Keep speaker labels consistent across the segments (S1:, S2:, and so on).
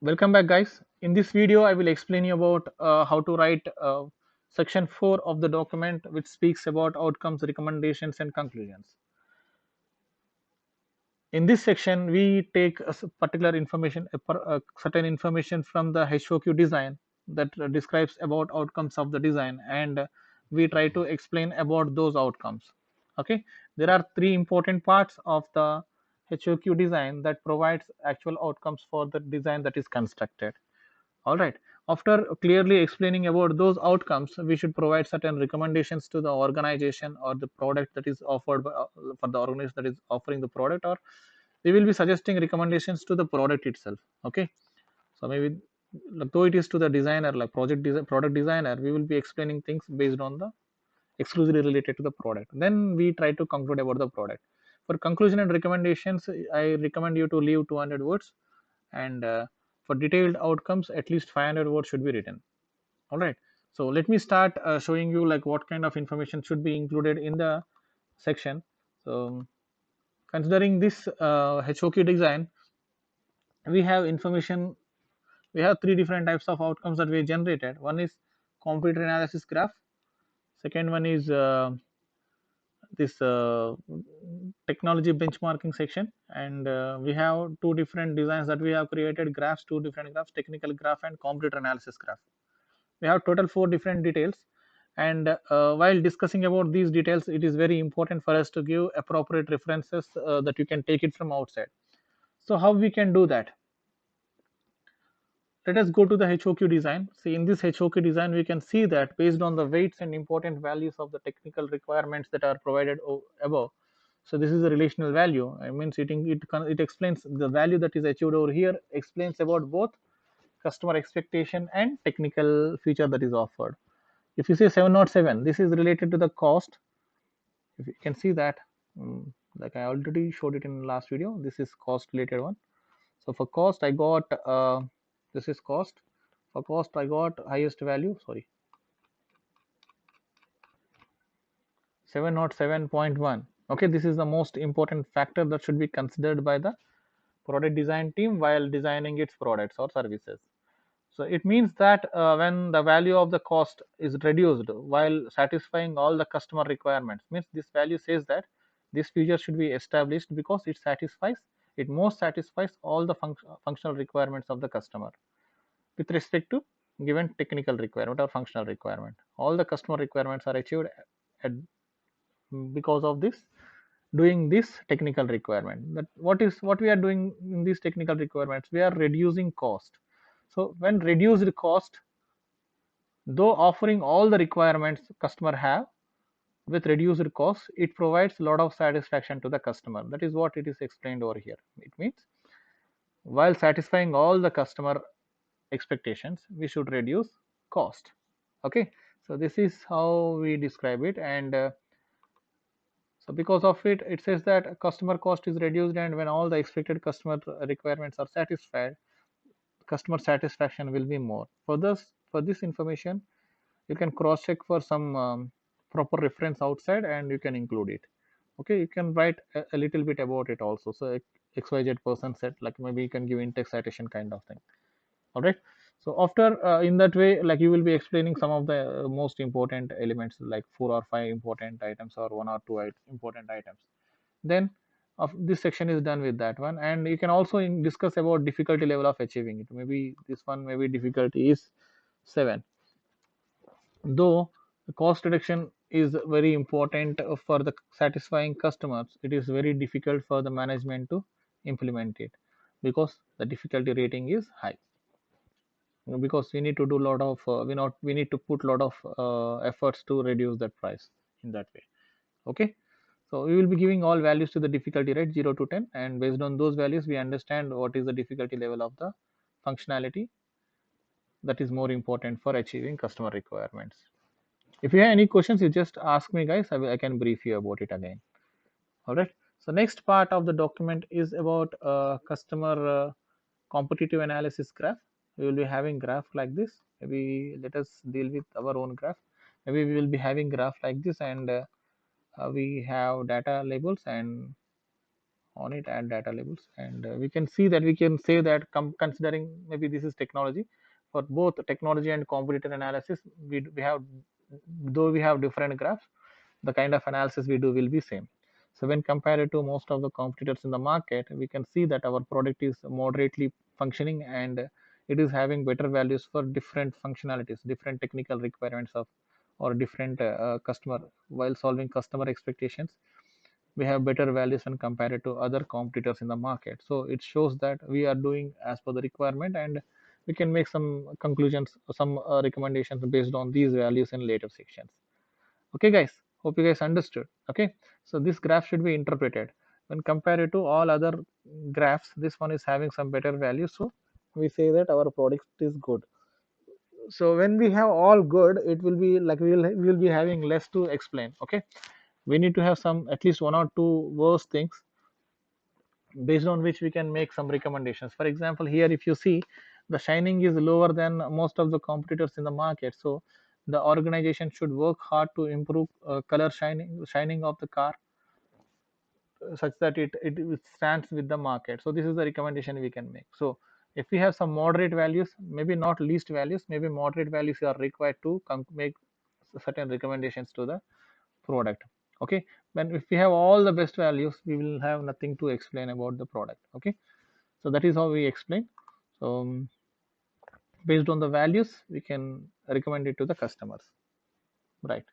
S1: Welcome back, guys. In this video, I will explain you about how to write section 4 of the document, which speaks about outcomes, recommendations, and conclusions. In this section, we take particular information, certain information from the HOQ design that describes about outcomes of the design, and we try to explain about those outcomes. Okay, there are three important parts of the HOQ design that provides actual outcomes for the design that is constructed. All right. After clearly explaining about those outcomes, we should provide certain recommendations to the organization or the product that is offered for the organization that is offering the product, or we will be suggesting recommendations to the product itself. Okay. So maybe though it is to the designer, like product designer, we will be explaining things based on the exclusively related to the product. Then we try to conclude about the product. For conclusion and recommendations, I recommend you to leave 200 words, and for detailed outcomes, at least 500 words should be written. All right. So let me start showing you like what kind of information should be included in the section. So considering this HOQ design, we have information. We have three different types of outcomes that we generated. One is computer analysis graph. Second one is this technology benchmarking section, and we have two different designs that we have created, graphs, two different graphs, technical graph and computer analysis graph. We have total four different details, and while discussing about these details, it is very important for us to give appropriate references that you can take it from outside. So how we can do that? Let us go to the HOQ design. See, in this HOQ design, we can see that based on the weights and important values of the technical requirements that are provided above. So this is a relational value. I mean, it explains the value that is achieved over here, explains about both customer expectation and technical feature that is offered. If you say 707, this is related to the cost. If you can see that, like I already showed it in the last video, this is cost related one. So for cost, I got this is cost. For cost, I got highest value. Sorry, 707.1. Okay, this is the most important factor that should be considered by the product design team while designing its products or services. So it means that when the value of the cost is reduced while satisfying all the customer requirements, means this value says that this feature should be established because it most satisfies all the functional requirements of the customer with respect to given technical requirement or functional requirement. All the customer requirements are achieved at, because of this doing this technical requirement. That what we are doing in these technical requirements, we are reducing cost. So when reduced cost, though offering all the requirements customer have with reduced cost, it provides a lot of satisfaction to the customer. That is what it is explained over here. It means while satisfying all the customer expectations, we should reduce cost. Okay, so this is how we describe it, and so because of it, it says that customer cost is reduced, and when all the expected customer requirements are satisfied, customer satisfaction will be more. For this information, you can cross check for some proper reference outside, and you can include it. Okay, you can write a little bit about it also. So xyz person said, like maybe you can give in-text citation kind of thing. All right. So after in that way, like you will be explaining some of the most important elements, like four or five important items or one or two important items. Then of this section is done with that one, and you can also discuss about difficulty level of achieving it. Maybe this one, maybe difficulty is 7. Though the cost reduction is very important for the satisfying customers, it is very difficult for the management to implement it because the difficulty rating is high. Because we need to do a lot of we need to put a lot of efforts to reduce that price in that way. Okay, so we will be giving all values to the difficulty rate 0 to 10, and based on those values we understand what is the difficulty level of the functionality that is more important for achieving customer requirements. If you have any questions, you just ask me, guys. I can brief you about it again. All right. So next part of the document is about customer competitive analysis graph. We will be having graph like this. Maybe let us deal with our own graph. Maybe we will be having graph like this, and we have data labels, and on it, add data labels, and we can see that we can say that considering maybe this is technology, for both technology and competitor analysis, we have, though we have different graphs, the kind of analysis we do will be same. So when compared to most of the competitors in the market, we can see that our product is moderately functioning, and it is having better values for different functionalities, different technical requirements of, or different customer, while solving customer expectations. We have better values when compared to other competitors in the market. So it shows that we are doing as per the requirement, and we can make some conclusions, some recommendations based on these values in later sections. Okay guys, hope you guys understood. Okay, so this graph should be interpreted when compared to all other graphs, this one is having some better values, so we say that our product is good. So when we have all good, it will be like we will be having less to explain. Okay, we need to have some, at least one or two worse things, based on which we can make some recommendations. For example, here if you see, the shining is lower than most of the competitors in the market, so the organization should work hard to improve color shining of the car, such that it stands with the market. So this is the recommendation we can make. So if we have some moderate values, maybe not least values, maybe moderate values are required to make certain recommendations to the product. Okay, when if we have all the best values, we will have nothing to explain about the product. Okay, so that is how we explain. So based on the values, we can recommend it to the customers, right?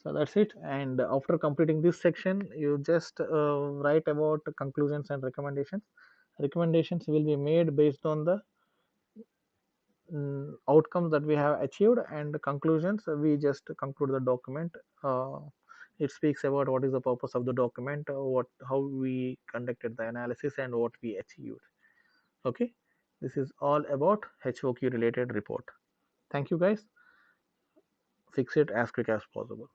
S1: So that's it. And after completing this section, you just write about the conclusions and recommendations. Recommendations will be made based on the outcomes that we have achieved, and the conclusions, we just conclude the document. It speaks about what is the purpose of the document, what how we conducted the analysis, and what we achieved. Okay, this is all about HOQ related report. Thank you guys. Fix it as quick as possible.